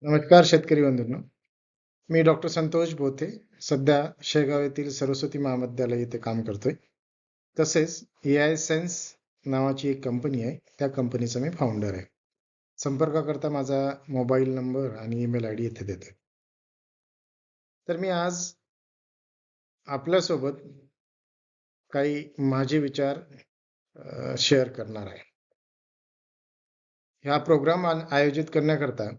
नमस्कार शेतकरी बंधूंनो. मी डॉक्टर संतोष बोथे. सध्या शेगाव येथील सरस्वती महाविद्यालय येथे काम करतोय. तसेच AI सेन्स नावाची एक कंपनी आहे. त्या कंपनीचा मी फाउंडर आहे. संपर्काकरता माझा मोबाईल नंबर आणि ईमेल आयडी येथे देतो. तर मी आज आपल्यासोबत काही माझे विचार शेअर करणार आहे. हा प्रोग्राम आयोजित करण्याकरता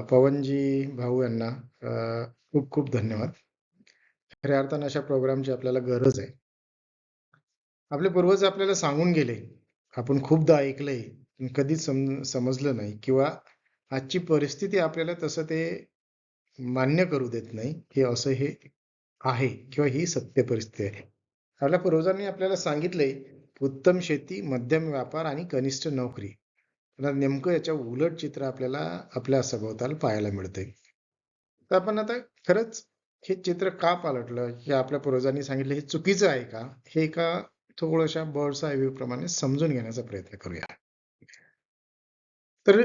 पवनजी भाऊ यांना खूप खूप धन्यवाद. खऱ्या अर्थानं अशा प्रोग्रामची आपल्याला गरज आहे. आपले पूर्वज आपल्याला सांगून गेले. आपण खूपदा ऐकलंय, पण कधीच समजलं नाही किंवा आजची परिस्थिती आपल्याला तसं ते मान्य करू देत नाही, की असं हे आहे किंवा ही सत्य परिस्थिती आहे. आपल्या पूर्वजांनी आपल्याला सांगितलंय, उत्तम शेती, मध्यम व्यापार आणि कनिष्ठ नोकरी. तर नेमकं याच्या उलट चित्र आपल्याला आपल्या सभोवताल पाहायला मिळतंय. तर आपण आता खरंच हे चित्र का पालटलं? हे आपल्या पूर्वजांनी सांगितलं हे चुकीचं आहे का? हे एका थोड्याशा बर्ड्स आय व्ह्यू प्रमाणे समजून घेण्याचा प्रयत्न करूया. तर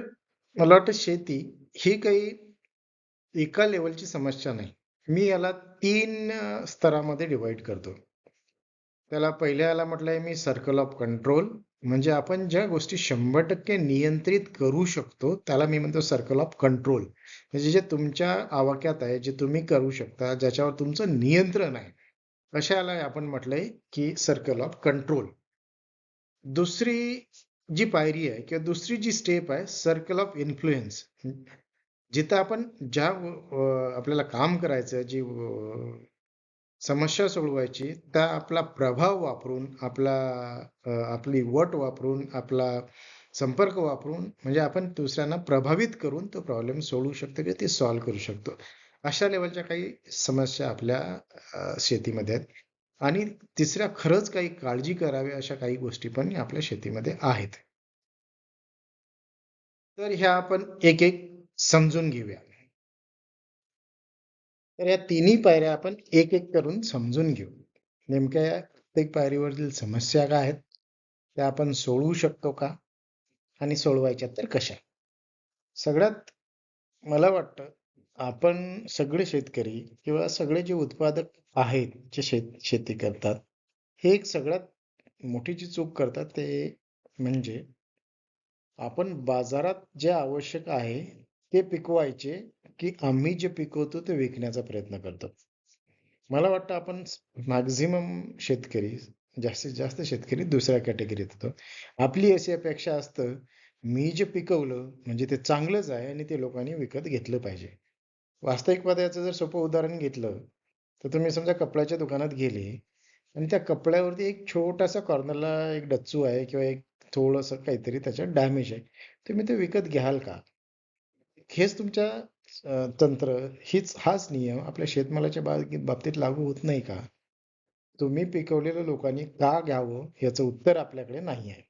मला वाटतं शेती ही काही एका लेव्हलची समस्या नाही. मी याला 3 स्तरामध्ये डिव्हाईड करतो. त्याला पहिल्या याला म्हटलंय मी सर्कल ऑफ कंट्रोल. म्हणजे आपण ज्या गोष्टी 100% नियंत्रित करू शकतो, त्याला मी म्हणतो सर्कल ऑफ कंट्रोल. म्हणजे जे तुमच्या आवाक्यात आहे, जे तुम्ही करू शकता, ज्याच्यावर तुमचं नियंत्रण आहे, अशाला आपण म्हटलंय की सर्कल ऑफ कंट्रोल. दुसरी जी पायरी आहे किंवा दुसरी जी स्टेप आहे, सर्कल ऑफ इन्फ्लुअन्स. जिथं आपण ज्या आपल्याला काम करायचं, जी समस्या सोडवायची, त्या आपला प्रभाव वापरून, आपली वट वापरून, आपला संपर्क वापरून म्हणजे आपण दुसऱ्यांना प्रभावित करून तो प्रॉब्लेम सोडवू शकतो किंवा ते सॉल्व्ह करू शकतो. अशा लेव्हलच्या काही समस्या आपल्या शेतीमध्ये आहेत. आणि तिसऱ्या खरंच काही काळजी करावी अशा काही गोष्टी पण आपल्या शेतीमध्ये आहेत. तर ह्या आपण एक-एक समजून घेऊया. तर या तिन्ही पायऱ्या आपण एक-एक करून समजून घेऊ. नेमक्या या प्रत्येक पायरीवरील समस्या काय आहेत? त्या आपण सोडवू शकतो का? आणि सोडवायच्या तर कशा? सगळ्यात मला वाटतं, आपण सगळे शेतकरी किंवा सगळे जे उत्पादक आहेत, जे शेती करतात, हे एक सगळ्यात मोठी जी चूक करतात ते म्हणजे आपण बाजारात जे आवश्यक आहे, ते पिकवायचे, की आम्ही जे पिकवतो ते विकण्याचा प्रयत्न करतो. मला वाटतं आपण मॅक्सिमम शेतकरी, जास्तीत जास्त शेतकरी दुसऱ्या कॅटेगरीत येतो. आपली अशी अपेक्षा असतं, मी जे पिकवलं म्हणजे ते चांगलंच आहे आणि ते लोकांनी विकत घेतलं पाहिजे. वास्तविकता याचं जर सोपं उदाहरण घेतलं, तर तुम्ही समजा कपड्याच्या दुकानात गेले आणि त्या कपड्यावरती एक छोटासा कॉर्नरला एक डच्चू आहे किंवा एक थोडंसं काहीतरी त्याच्यात डॅमेज आहे. तुम्ही ते विकत घ्याल का? हेच तुमच्या तंत्र, हाच नियम आपल्या शेतमालाच्या बाबतीत लागू होत नाही का? तुम्ही पिकवलेलं लोकांनी का घ्यावं याचं उत्तर आपल्याकडे नाही आहे.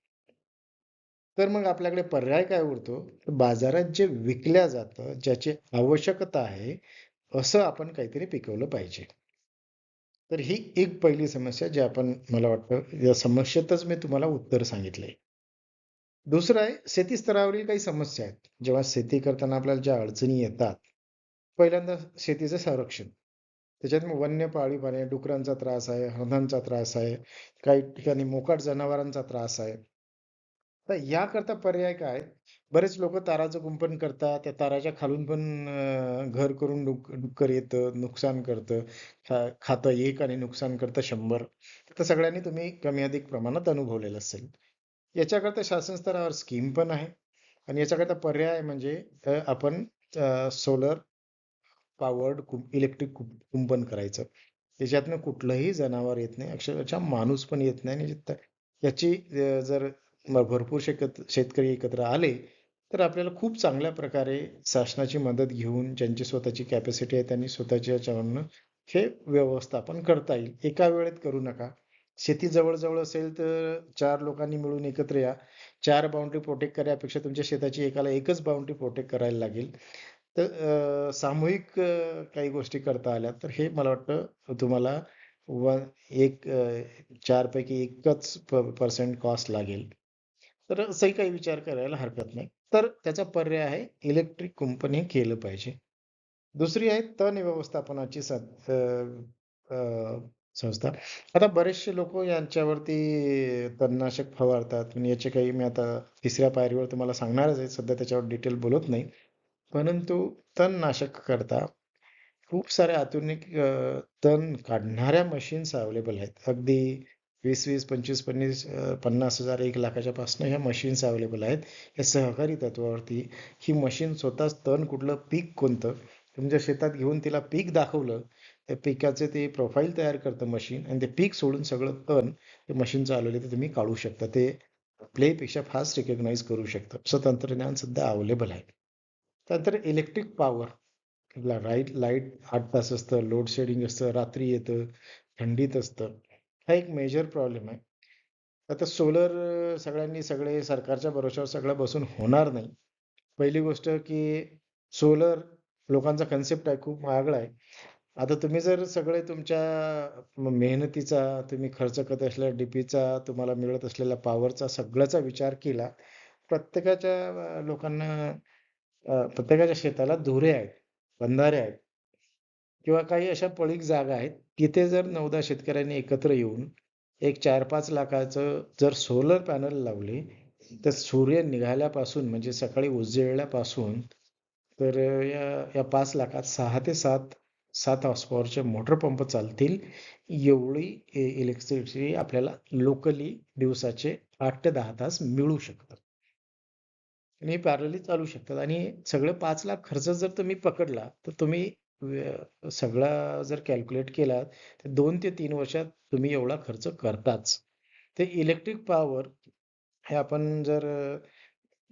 तर मग आपल्याकडे पर्याय काय उरतो? तर बाजारात जे विकल्या जातं, ज्याची आवश्यकता आहे, असं आपण काहीतरी पिकवलं पाहिजे. तर ही एक पहिली समस्या जी आपण मला वाटतं या समस्येतच मी तुम्हाला उत्तर सांगितलंय. दुसरं आहे शेती स्तरावरील काही समस्या आहेत. जेव्हा शेती करताना आपल्याला ज्या अडचणी येतात, पहिल्यांदा शेतीचं संरक्षण. त्याच्यात मग वन्य पाळीव प्राणी, डुकरांचा त्रास आहे, हरणांचा त्रास आहे, काही ठिकाणी मोकाट जनावरांचा त्रास आहे. तर याकरता पर्याय काय? बरेच लोकं ताराचं कुंपण करतात. त्या ताराच्या खालून पण घर करून डुक्कर येतं, नुकसान करतं. खातं एक आणि नुकसान करतं 100. तर सगळ्यांनी तुम्ही कमी अधिक प्रमाणात अनुभवलेलं असेल. याच्याकरता शासन स्तरावर स्कीम पण आहे आणि याच्याकरता पर्याय म्हणजे आपण सोलर पॉवर्ड इलेक्ट्रिक कुंपण करायचं. त्याच्यातनं कुठलंही जनावर येत नाही. अक्षरशः माणूस पण येत नाही आणि याची जर भरपूर शेतकरी एकत्र आले, तर आपल्याला खूप चांगल्या प्रकारे शासनाची मदत घेऊन ज्यांची स्वतःची कॅपॅसिटी आहे त्यांनी स्वतःच्या ह्याच्यावरनं हे व्यवस्थापन करता येईल. एका वेळेत करू नका. शेती जवळ-जवळ असेल तर 4 लोकांनी मिळून एकत्र या. 4 बाउंडरी प्रोटेक्ट करण्यापेक्षा तुमच्या शेताची एकाला एकच बाउंडरी प्रोटेक्ट करायला लागेल. तर सामूहिक काही गोष्टी करता आल्या, तर हे मला वाटतं तुम्हाला व एक 4 पैकी एकच पर्सेंट कॉस्ट लागेल. तर असंही काही विचार करायला हरकत नाही. तर त्याचा पर्याय आहे इलेक्ट्रिक कुंपण हे केलं पाहिजे. दुसरी आहे तण व्यवस्थापनाची संस्था. आता बरेचसे लोकं यांच्यावरती तणनाशक फवारतात आणि याचे काही मी आता तिसऱ्या पायरीवर तुम्हाला सांगणारच आहे. सध्या त्याच्यावर डिटेल बोलत नाही. परंतु तणनाशक करता खूप साऱ्या आधुनिक तण काढणाऱ्या मशीन्स अवेलेबल आहेत. अगदी 20,000, 25,000, 50,000, 1,00,000च्या पासून ह्या मशीन्स अवेलेबल आहेत. या सहकारी तत्वावरती ही मशीन स्वतःच तण कुठलं, पीक कोणतं, तुमच्या शेतात घेऊन तिला पीक दाखवलं, त्या पिकाचे ते प्रोफाईल तयार करतं मशीन आणि ते पीक सोडून सगळं तण ते मशीन चालवले तर तुम्ही काढू शकता. ते प्लेपेक्षा फास्ट रिकॉग्नाइज करू शकतं. असं तंत्रज्ञान सध्या अवेलेबल आहे. त्यानंतर इलेक्ट्रिक पॉवर लाईट 8 तास असतं, लोड शेडिंग असतं, रात्री येतं, थंडीत असतं. हा एक मेजर प्रॉब्लेम आहे. आता सोलर सगळ्यांनी सगळे सरकारच्या भरोश्यावर सगळं बसून होणार नाही. पहिली गोष्ट की सोलर लोकांचा कन्सेप्ट आहे खूप महागडा आहे. आता तुम्ही जर सगळे तुमच्या मेहनतीचा, तुम्ही खर्च करत असलेल्या डीपीचा, तुम्हाला मिळत असलेल्या पॉवरचा सगळ्याचा विचार केला, प्रत्येकाच्या लोकांना प्रत्येकाच्या शेताला धुरे आहेत, बंधारे आहेत किंवा काही अशा पडीक जागा आहेत. तिथे जर 9-10 शेतकऱ्यांनी एकत्र येऊन एक 4-5 लाखाचं जर सोलर पॅनल लावले, तर सूर्य निघाल्यापासून म्हणजे सकाळी उजेडल्यापासून तर या या 5 लाखात 6 ते 7 हॉर्स पॉवरचे मोटर पंप चालतील. एवढी इलेक्ट्रिसिटी आपल्याला लोकली दिवसाचे 8 ते 10 तास मिळू शकतं. आणि हे पॅरलली चालू शकतात आणि सगळे 5,00,000 खर्च जर तुम्ही पकडला, तर तुम्ही सगळा जर कॅल्क्युलेट केला, तर 2 ते 3 वर्षात तुम्ही एवढा खर्च करताच. ते इलेक्ट्रिक पॉवर हे आपण जर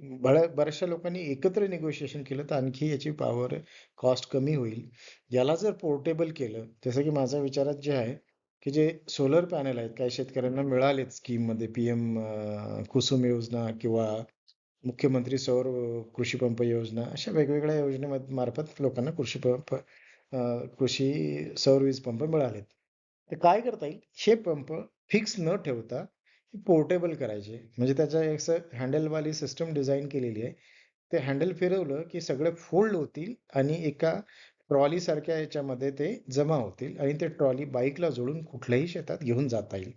बऱ्याचशा लोकांनी एकत्र निगोशिएशन केलं, तर आणखी याची पॉवर कॉस्ट कमी होईल. याला जर पोर्टेबल केलं, जसं की माझ्या विचारात जे आहे, की जे सोलर पॅनल आहेत, काही शेतकऱ्यांना मिळालेत स्कीममध्ये पीएम कुसुम योजना किंवा मुख्यमंत्री सौर कृषी पंप योजना अशा वेगवेगळ्या मार्फत लोकांना कृषी सौर वीज पंप मिळालेत. तर काय करता येईल? हे पंप फिक्स न ठेवता पोर्टेबल करायचे. म्हणजे त्याच्या एक असं हँडलवाली सिस्टम डिझाइन केलेली आहे. ते हँडल फिरवलं की सगळे फोल्ड होतील आणि एका ट्रॉलीसारख्या याच्यामध्ये ते जमा होतील आणि ते ट्रॉली बाईकला जोडून कुठल्याही शेतात घेऊन जाता येईल.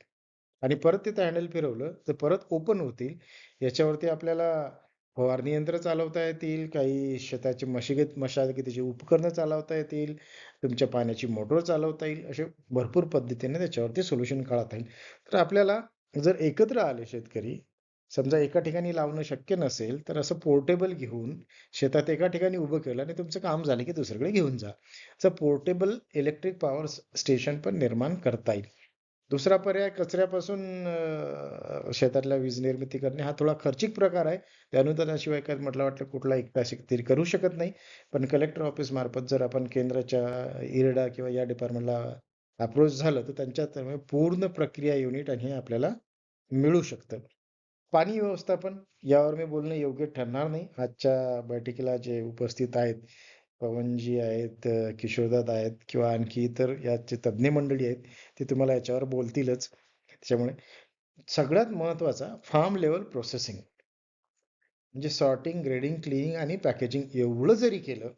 आणि परत ते हँडल फिरवलं तर परत ओपन होतील. याच्यावरती आपल्याला फवारणी यंत्र चालवता येतील, काही शेताची मशागतीची उपकरणं चालवता येतील, तुमच्या पाण्याची मोटर चालवता येईल. असे भरपूर पद्धतीने त्याच्यावरती सोल्युशन काढता येईल. तर आपल्याला जर एकत्र आले शेतकरी, समजा एका ठिकाणी लावणं शक्य नसेल, तर असं पोर्टेबल घेऊन शेतात एका ठिकाणी उभं केलं आणि तुमचं काम झालं की दुसरीकडे घेऊन जा. असं पोर्टेबल इलेक्ट्रिक पॉवर स्टेशन पण निर्माण करता येईल. दुसरा पर्याय कचऱ्यापासून शेतातल्या वीज निर्मिती करणे हा थोडा खर्चिक प्रकार आहे. त्या अनुदानाशिवाय काय म्हटलं वाटलं कुठला एकटा शेतकरी करू शकत नाही. पण कलेक्टर ऑफिस मार्फत जर आपण केंद्राच्या इरडा किंवा या डिपार्टमेंटला अप्रोच झालं, तर त्यांच्यात पूर्ण प्रक्रिया युनिट आणि हे आपल्याला मिळू शकतं. पाणी व्यवस्थापन यावर मी बोलणं योग्य ठरणार नाही. आजच्या बैठकीला जे उपस्थित आहेत, पवनजी आहेत, किशोरदादा आहेत किंवा आणखी इतर याचे तज्ञ मंडळी आहेत, ते तुम्हाला याच्यावर बोलतीलच. त्याच्यामुळे सगळ्यात महत्त्वाचा फार्म लेव्हल प्रोसेसिंग म्हणजे सॉर्टिंग, ग्रेडिंग, क्लीनिंग आणि पॅकेजिंग एवढं जरी केलं,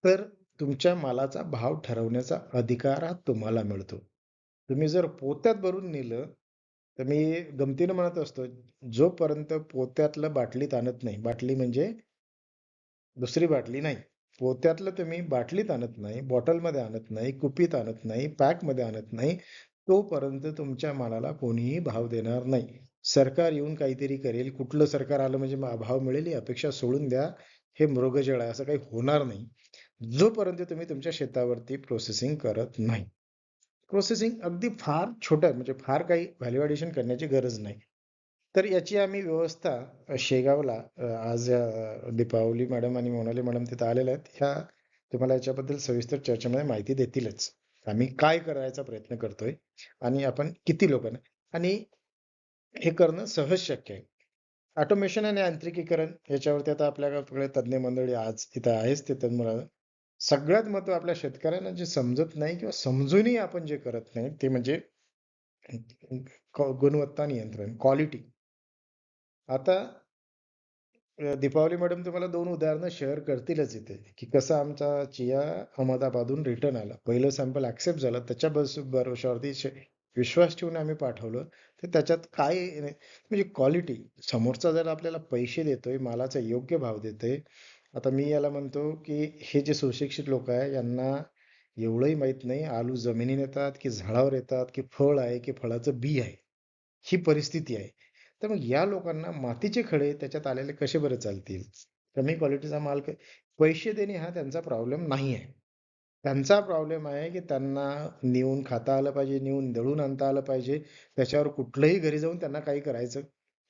तर तुमच्या मालाचा भाव ठरवण्याचा अधिकार हा तुम्हाला मिळतो. तुम्ही जर पोत्यात भरून नेलं, तर मी गमतीनं म्हणत असतो, जोपर्यंत पोत्यातलं बाटलीत आणत नाही, बाटली म्हणजे दुसरी बाटली नाही. पोत्यातलं तुम्ही बाटलीत आणत नाही, बॉटलमध्ये आणत नाही, कुपीत आणत नाही, पॅकमध्ये आणत नाही, तोपर्यंत तुमच्या मालाला कोणीही भाव देणार नाही. सरकार येऊन काहीतरी करेल, कुठलं सरकार आलं म्हणजे भाव मिळेल ही अपेक्षा सोडून द्या. हे मृगजळ आहे, असं काही होणार नाही. जोपर्यंत तुम्ही तुमच्या शेतावरती प्रोसेसिंग करत नाही. प्रोसेसिंग अगदी फार छोटं म्हणजे फार काही व्हॅल्यू ॲडिशन करण्याची गरज नाही. तर याची आम्ही व्यवस्था शेगावला आज दीपावली मॅडम आणि मोनाली मॅडम तिथं आलेल्या आहेत. ह्या तुम्हाला याच्याबद्दल सविस्तर चर्चेमध्ये माहिती देतीलच. आम्ही काय करायचा प्रयत्न करतोय आणि आपण किती लोकांना आणि हे करणं सहज शक्य आहे. ऑटोमेशन आणि यांत्रिकीकरण याच्यावरती आता आपल्याकडे तज्ञ मंडळी आज इथं आहेच ते तज्ञ. सगळ्यात महत्त्व आपल्या शेतकऱ्यांना जे समजत नाही किंवा समजूनही आपण जे करत नाही ते म्हणजे गुणवत्ता नियंत्रण, क्वालिटी. आता दीपावली मॅडम तुम्हाला 2 उदाहरणं शेअर करतीलच इथे, की कसं आमचा चिया अहमदाबादहून रिटर्न आला. पहिलं सॅम्पल एक्सेप्ट झालं. त्याच्या भरवशावरती विश्वास ठेवून आम्ही पाठवलं. तर त्याच्यात काय म्हणजे क्वालिटी समोरचा जर आपल्याला पैसे देतोय, मालाचा योग्य भाव देतोय. आता मी याला म्हणतो, की हे जे सुशिक्षित लोकं आहे, यांना एवढंही माहीत नाही आलू जमिनीत येतात, की झाडावर येतात, की फळ आहे, की फळाचं बी आहे. ही परिस्थिती आहे. तर मग या लोकांना मातीचे खडे त्याच्यात आलेले कसे बरं चालतील? कमी क्वालिटीचा माल पैसे देणे हा त्यांचा प्रॉब्लेम नाही आहे. त्यांचा प्रॉब्लेम आहे, की त्यांना नेऊन खाता आलं पाहिजे, नेऊन दळून आणता आलं पाहिजे. त्याच्यावर कुठलंही घरी जाऊन त्यांना काही करायचं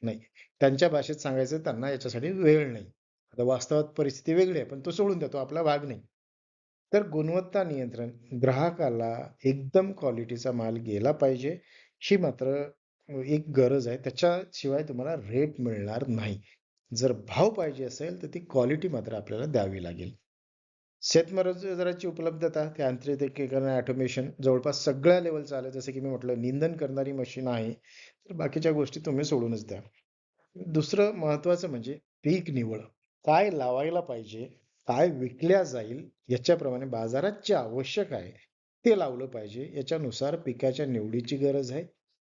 नाही. त्यांच्या भाषेत सांगायचं त्यांना याच्यासाठी वेळ नाही. आता वास्तवात परिस्थिती वेगळी आहे, पण तो सोडून द्या, आपला भाग नाही. तर गुणवत्ता नियंत्रण, ग्राहकाला एकदम क्वालिटीचा माल गेला पाहिजे, ही मात्र एक गरज आहे. त्याच्याशिवाय तुम्हाला रेट मिळणार नाही. जर भाव पाहिजे असेल, तर ती क्वालिटी मात्र आपल्याला द्यावी लागेल. शेतमजुराची उपलब्धता, यांत्रिकीकरण, ऑटोमेशन जवळपास सगळ्या लेव्हलचं आलं. जसं की मी म्हटलं, निंदण करणारी मशीन आहे. तर बाकीच्या गोष्टी तुम्ही सोडूनच द्या. दुसरं महत्त्वाचं म्हणजे पीक निवड. काय लावायला पाहिजे, काय विकल्या जाईल, याच्याप्रमाणे बाजारात जे आवश्यक आहे, ते लावलं पाहिजे. याच्यानुसार पिकाच्या निवडीची गरज आहे.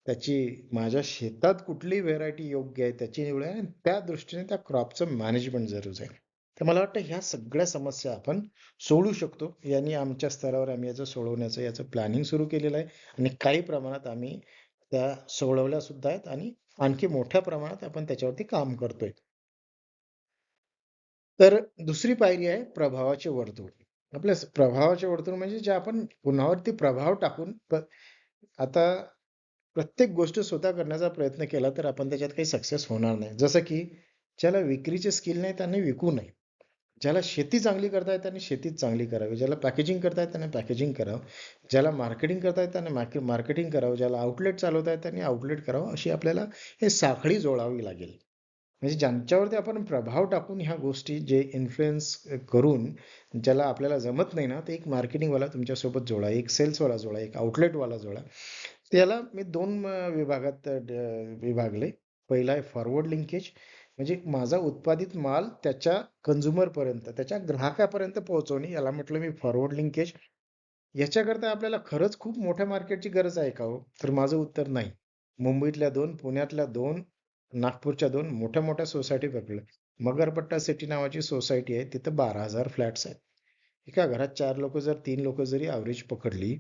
त्याची माझ्या शेतात कुठली व्हेरायटी योग्य आहे, त्याची निवड आहे आणि त्या दृष्टीने त्या क्रॉपचं मॅनेजमेंट जरूर आहे. तर मला वाटतं ह्या सगळ्या समस्या आपण सोडवू शकतो. यांनी आमच्या स्तरावर आम्ही याचं सोडवण्याचं याचं प्लॅनिंग सुरू केलेलं आहे आणि काही प्रमाणात आम्ही त्या सोडवल्या सुद्धा आहेत आणि आणखी मोठ्या प्रमाणात आपण त्याच्यावरती काम करतोय. तर दुसरी पायरी आहे प्रभावाचे वर्तुळ. आपल्या प्रभावाचे वर्तुळ म्हणजे जे आपण कुणावरती प्रभाव टाकून आता प्रत्येक गोष्ट स्वतः करण्याचा प्रयत्न केला तर आपण त्याच्यात काही सक्सेस होणार नाही. जसं की ज्याला विक्रीचे स्किल नाही त्यांनी विकू नये. ज्याला शेती चांगली करता येते त्यांनी शेतीच चांगली करावी. ज्याला पॅकेजिंग करता येतं त्याने पॅकेजिंग करावं. ज्याला मार्केटिंग करता येतं त्याने मार्केटिंग करावं. ज्याला आउटलेट चालवता येतं त्यांनी आउटलेट करावं. अशी आपल्याला हे साखळी जोडावी लागेल. म्हणजे ज्यांच्यावरती आपण प्रभाव टाकून ह्या गोष्टी जे इन्फ्लुअन्स करून ज्याला आपल्याला जमत नाही ना, ते एक मार्केटिंगवाला तुमच्यासोबत जोडा, एक सेल्सवाला जोडा, एक आउटलेटवाला जोडा. त्याला मी 2 विभागात विभागले. पहिला आहे फॉरवर्ड लिंकेज म्हणजे माझा उत्पादित माल त्याच्या कन्झ्युमरपर्यंत, त्याच्या ग्राहकापर्यंत पोहोचवणे याला म्हटलं मी फॉरवर्ड लिंकेज. याच्याकरता आपल्याला खरंच खूप मोठ्या मार्केटची गरज आहे का हो? तर माझं उत्तर नाही. मुंबईतल्या 2, पुण्यातल्या 2, नागपूरच्या 2 मोठ्या-मोठ्या सोसायटी पकडल्या. मगरपट्टा सिटी नावाची सोसायटी आहे. तिथं 12,000 फ्लॅट्स आहेत. एका घरात 4 लोकं जर 3 लोकं जरी एव्हरेज पकडली,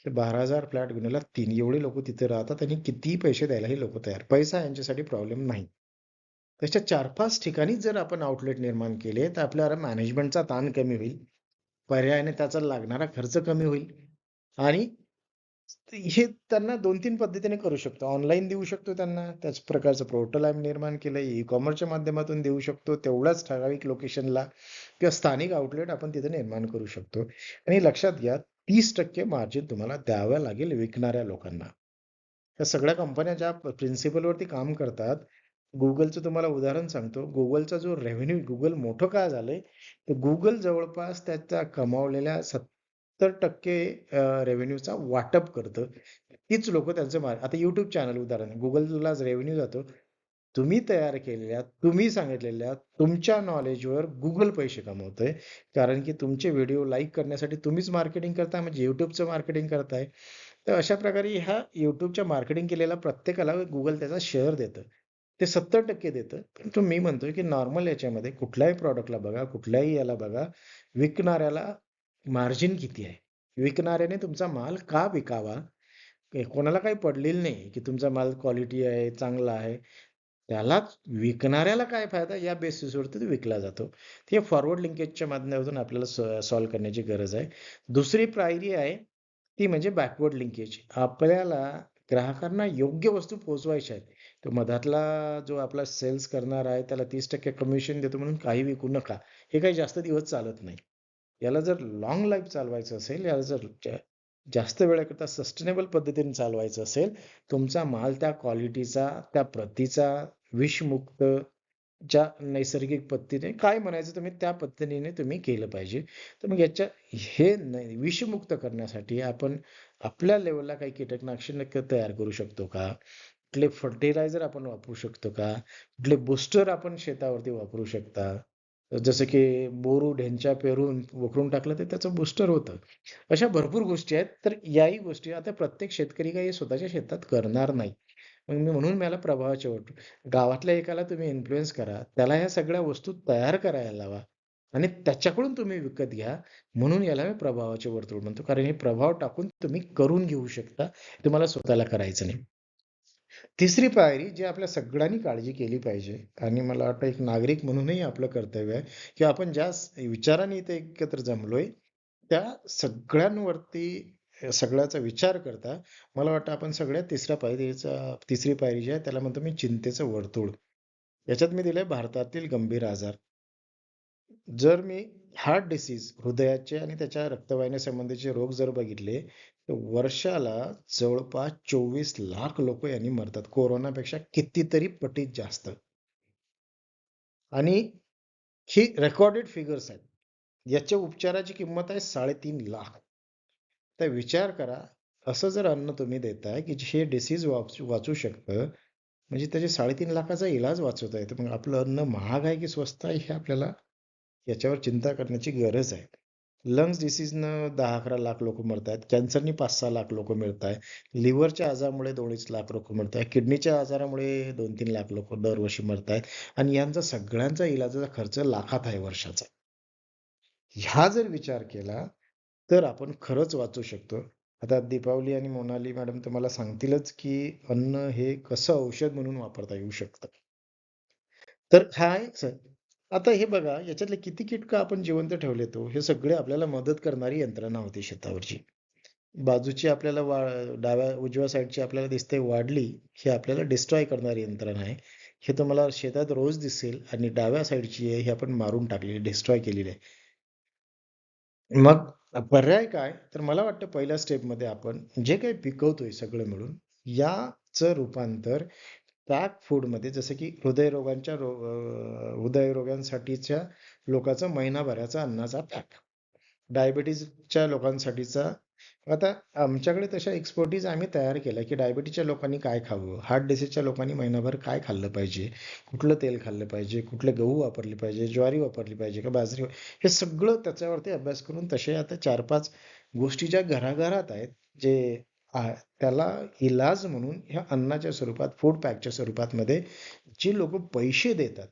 तर 12,000 फ्लॅट गुणिले 3 एवढे लोकं तिथे राहतात आणि कितीही पैसे द्यायला हे लोकं तयार. पैसा यांच्यासाठी प्रॉब्लेम नाही. तशा 4-5 ठिकाणी जर आपण आउटलेट निर्माण केले, तर आपल्याला मॅनेजमेंटचा ताण कमी होईल. पर्यायाने त्याचा लागणारा खर्च कमी होईल आणि हे त्यांना 2-3 पद्धतीने करू शकतो. ऑनलाईन देऊ शकतो त्यांना. त्याच प्रकारचं पोर्टल आम्ही निर्माण केलंय. ई-कॉमर्सच्या माध्यमातून देऊ शकतो. तेवढ्याच ठराविक लोकेशनला किंवा स्थानिक आउटलेट आपण तिथे निर्माण करू शकतो. आणि लक्षात घ्या 30% मार्जिन तुम्हाला द्यावं लागेल विकणाऱ्या लोकांना. त्या सगळ्या कंपन्या ज्या प्रिन्सिपलवरती काम करतात, Googleचं तुम्हाला उदाहरण सांगतो. Googleचा जो रेव्हेन्यू Google मोठं का झालंय? तर Google जवळपास त्याचा कमावलेल्या 70% रेव्हेन्यूचा वाटप करतं. तीच लोकं त्यांचं आता YouTube चॅनल उदाहरण Googleला रेव्हेन्यू जातो. तुम्ही तयार केलेल्या, तुम्ही सांगितलेल्या, तुमच्या नॉलेजवर Google पैसे कमवतंय. कारण की तुमचे व्हिडिओ लाईक करण्यासाठी तुम्हीच मार्केटिंग करताय म्हणजे YouTubeचं मार्केटिंग करताय. तर अशा प्रकारे ह्या YouTubeच्या मार्केटिंग केलेल्या प्रत्येकाला Google त्याचा शेअर देतं. ते 70% देतं. परंतु मी म्हणतोय की नॉर्मल याच्यामध्ये कुठल्याही प्रॉडक्टला बघा, कुठल्याही याला बघा, विकणाऱ्याला मार्जिन किती आहे? विकणाऱ्याने तुमचा माल का विकावा? कोणाला काही पडलेलं नाही, की तुमचा माल क्वालिटी आहे, चांगला आहे. त्यालाच विकणाऱ्याला काय फायदा या बेसिसवरती तो विकला जातो. ते फॉरवर्ड लिंकेजच्या माध्यमातून आपल्याला सॉल्व्ह करण्याची गरज आहे. दुसरी पायरी आहे, ती म्हणजे बॅकवर्ड लिंकेज. आपल्याला ग्राहकांना योग्य वस्तू पोहोचवायच्या आहेत. तो मधातला जो आपला सेल्स करणारा आहे, त्याला 30% कमिशन देतो म्हणून काही विकू नका. हे काही जास्त दिवस चालत नाही. याला जर लाँग लाईफ चालवायचं असेल, याला जर जास्त वेळेकरता सस्टेनेबल पद्धतीने चालवायचं असेल, तुमचा माल त्या क्वालिटीचा, त्या प्रतीचा, विषमुक्त, ज्या नैसर्गिक पद्धतीने काय म्हणायचं तुम्ही त्या पद्धतीने तुम्ही केलं पाहिजे. तर मग याच्या हे विषमुक्त करण्यासाठी आपण आपल्या लेव्हलला काही कीटकनाशक तयार करू शकतो का? कुठले फर्टिलायझर आपण वापरू शकतो का? कुठले बूस्टर आपण शेतावरती वापरू शकता? जसं की बोरू ढेंचा पेरून वखरून टाकलं तर त्याचं बूस्टर होतं. अशा भरपूर गोष्टी आहेत. तर याही गोष्टी आता प्रत्येक शेतकरी काही स्वतःच्या शेतात करणार नाही. मग म्हणून मला प्रभावाचे वाटू. गावातल्या एकाला तुम्ही इन्फ्लुअन्स करा. त्याला ह्या सगळ्या वस्तू तयार करायला लावा आणि त्याच्याकडून तुम्ही विकत घ्या. म्हणून याला मी प्रभावाचे वर्तुळ म्हणतो. कारण हे प्रभाव टाकून तुम्ही करून घेऊ शकता. तुम्हाला स्वतःला करायचं नाही. तिसरी पायरी जी आपल्या सगळ्यांनी काळजी केली पाहिजे आणि मला वाटतं एक नागरिक म्हणूनही आपलं कर्तव्य आहे, की आपण ज्या विचाराने इथे एकत्र जमलोय, त्या सगळ्यांवरती सगळ्याचा विचार करता मला वाटतं आपण सगळ्यात तिसरी पायरी जी आहे त्याला म्हणतो मी चिंतेचं वर्तुळ. याच्यात मी दिलंय भारतातील गंभीर आजार. जर मी हार्ट डिसीज, हृदयाचे आणि त्याच्या रक्तवाहिन्या संबंधीचे रोग जर बघितले, तर वर्षाला जवळपास 24 लाख लोक यांनी मरतात. कोरोनापेक्षा कितीतरी पटीत जास्त. आणि ही रेकॉर्डेड फिगर्स आहेत. याच्या उपचाराची किंमत आहे 3.5 लाख. तर विचार करा, असं जर अन्न तुम्ही देताय, की जे डिसीज वाचू शकतं, म्हणजे त्याचे 3.5 लाखाचा इलाज वाचवता येतो. मग आपलं अन्न महाग आहे की स्वस्त आहे हे आपल्याला याच्यावर चिंता करण्याची गरज आहे. लंग्स डिसीजनं 10-11 लाख लोक मरतायत. कॅन्सरनी 5-6 लाख लोक मरतायत. लिव्हरच्या आजारामुळे 2-2.5 लाख लोक मरतायत. किडनीच्या आजारामुळे 2-3 लाख लोक दरवर्षी मरतायत. आणि यांचा सगळ्यांचा इलाजाचा खर्च लाखात आहे वर्षाचा. ह्या जर विचार केला, तर आपण खरंच वाचू शकतो. आता दीपावली आणि मोनाली मॅडम तुम्हाला सांगतीलच, की अन्न हे कसं औषध म्हणून वापरता येऊ शकतं. तर हा एक आता हे बघा, याच्यातले किती कीटकं आपण जिवंत ठेवलेत हो. हे सगळे आपल्याला मदत करणारी यंत्रणा होती शेतावरची. बाजूची आपल्याला उजव्या साईडची आपल्याला दिसते वाढली, ही आपल्याला डिस्ट्रॉय करणारी यंत्रणा आहे. हे तुम्हाला शेतात रोज दिसेल आणि डाव्या साईडची आहे, ही आपण मारून टाकलेली, डिस्ट्रॉय केलेली आहे. मग पर्याय काय? तर मला वाटतं पहिल्या स्टेपमध्ये आपण जे काही पिकवतोय सगळं मिळून, याचं रूपांतर पॅक फूडमध्ये जसं की हृदयरोगांसाठीच्या लोकांचा महिनाभराचा अन्नाचा पॅक. डायबिटीजच्या लोकांसाठीचा आता आमच्याकडे तशा एक्सपर्टीज आम्ही तयार केल्या, की डायबिटीजच्या लोकांनी काय खावं? हार्ट डिसीजच्या लोकांनी महिनाभर काय खाल्लं पाहिजे? कुठलं तेल खाल्लं पाहिजे? कुठले गहू वापरले पाहिजे? ज्वारी वापरली पाहिजे का बाजरी? हे सगळं त्याच्यावरती अभ्यास करून तसे आता 4-5 गोष्टी ज्या घराघरात आहेत, जे त्याला इलाज म्हणून ह्या अन्नाच्या स्वरूपात, फूड पॅकच्या स्वरूपात मध्ये जी लोकं पैसे देतात,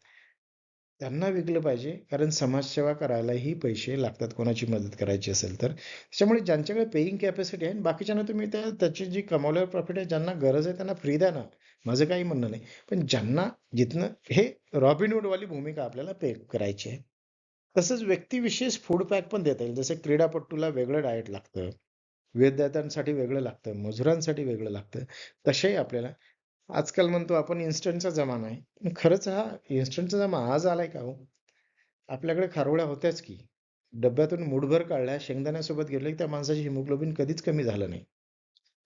त्यांना विकलं पाहिजे. कारण समाजसेवा करायलाही पैसे लागतात कोणाची मदत करायची असेल तर. त्याच्यामुळे ज्यांच्याकडे पेइंग कॅपॅसिटी आहे, बाकीच्यांना तुम्ही त्याची जी कमावल्यावर प्रॉफिट आहे, ज्यांना गरज आहे त्यांना फ्री द्या ना. माझं काही म्हणणं नाही. पण ज्यांना जिथनं हे रॉबिनहूडवाली भूमिका आपल्याला पे करायची आहे. तसंच व्यक्तिविशेष फूड पॅक पण देता येईल. जसं क्रीडापटूला वेगळं डाएट लागतं. विद्यार्थ्यांसाठी वेगळं लागतं, मजुरांसाठी वेगळं लागतं. तसेही आपल्याला आजकाल म्हणतो आपण इन्स्टंटचा जमाना आहे. पण खरंच हा इन्स्टंटचा जमाना आज आलाय का हो? आपल्याकडे खारोळ्या होत्याच की. डब्यातून मूठभर काढल्या, शेंगदाण्यासोबत गेले, की त्या माणसाची हिमोग्लोबिन कधीच कमी झालं नाही.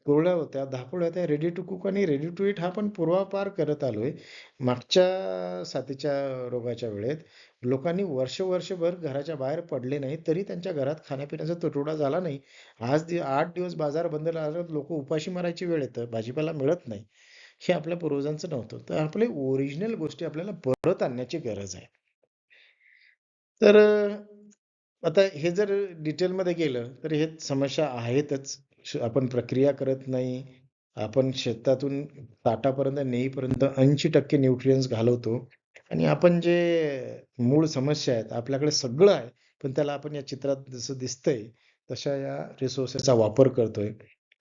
कुरड्या होत्या, धापुड्या होत्या, रेडी टू कुक आणि रेडी टू ईट हा पण पूर्वापार करत आलोय. मागच्या साथीच्या रोगाच्या वेळेत लोकांनी वर्षभर घराच्या बाहेर पडले नाही, तरी त्यांच्या घरात खाण्यापिण्याचा तुटवडा झाला नाही. आज 8 दिवस बाजार बंद राहिल्यावर लोकं उपाशी मरायची वेळ येते. भाजीपाला मिळत नाही. हे आपल्या पूर्वजांचं नव्हतं. तर आपले ओरिजिनल गोष्टी आपल्याला परत आणण्याची गरज आहे. तर आता हे जर डिटेलमध्ये गेलं, तर हे समस्या आहेतच. आपण प्रक्रिया करत नाही. आपण शेतातून ताटापर्यंत नेईपर्यंत 80% न्यूट्रिएंट्स घालवतो आणि आपण जे मूळ समस्या आहेत, आपल्याकडे सगळं आहे, पण त्याला आपण या चित्रात जसं दिसतंय, तशा या रिसोर्सेसचा वापर करतोय.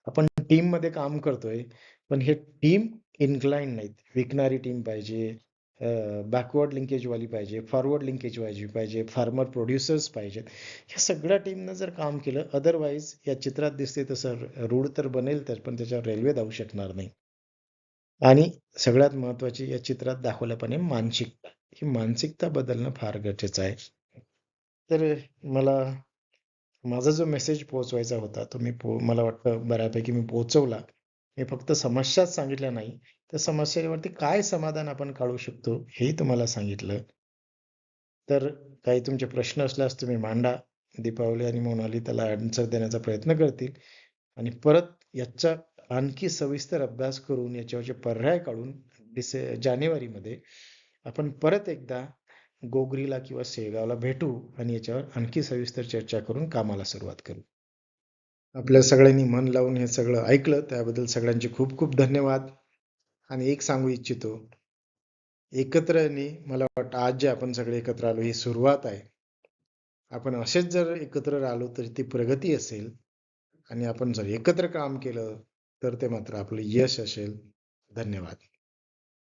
आपण टीममध्ये काम करतोय, पण हे टीम इन्क्लाइंड नाहीत. विकणारी टीम पाहिजे, बॅकवर्ड लिंकेजवाली पाहिजे, फॉरवर्ड लिंकेजवाली पाहिजे, फार्मर प्रोड्युसर्स पाहिजेत. ह्या सगळ्या टीमनं जर काम केलं, अदरवाईज या चित्रात दिसते तसं रूळ तर बनेल तर, पण त्याच्यावर रेल्वे धावू शकणार नाही. आणि सगळ्यात महत्त्वाची या चित्रात दाखवल्याप्रमाणे मानसिकता. ही मानसिकता बदलणं फार गरजेचं आहे. तर मला माझा जो मेसेज पोहोचवायचा होता, तो मला वाटतं बऱ्यापैकी मी पोहोचवला. मी फक्त समस्याच सांगितल्या नाही, त्या समस्येवरती काय समाधान आपण काढू शकतो, हेही तुम्हाला सांगितलं. तर काही तुमचे प्रश्न असल्यास तुम्ही मांडा. दीपावली आणि मोनाली त्याला आन्सर देण्याचा प्रयत्न करतील आणि परत याच्या आणखी सविस्तर अभ्यास करून याच्यावरचे पर्याय काढून जानेवारीमध्ये आपण परत एकदा गोगरीला किंवा शेगावला भेटू आणि याच्यावर आणखी सविस्तर चर्चा करून कामाला सुरुवात करू. आपल्या सगळ्यांनी मन लावून हे सगळं ऐकलं त्याबद्दल सगळ्यांचे खूप खूप धन्यवाद. आणि एक सांगू इच्छितो, एकत्रने मला वाटतं आज जे आपण सगळे एकत्र आलो ही सुरुवात आहे. आपण असेच जर एकत्र राहिलो तर ती प्रगती असेल आणि आपण जर एकत्र काम केलं तर ते मात्र आपलं यश असेल. धन्यवाद.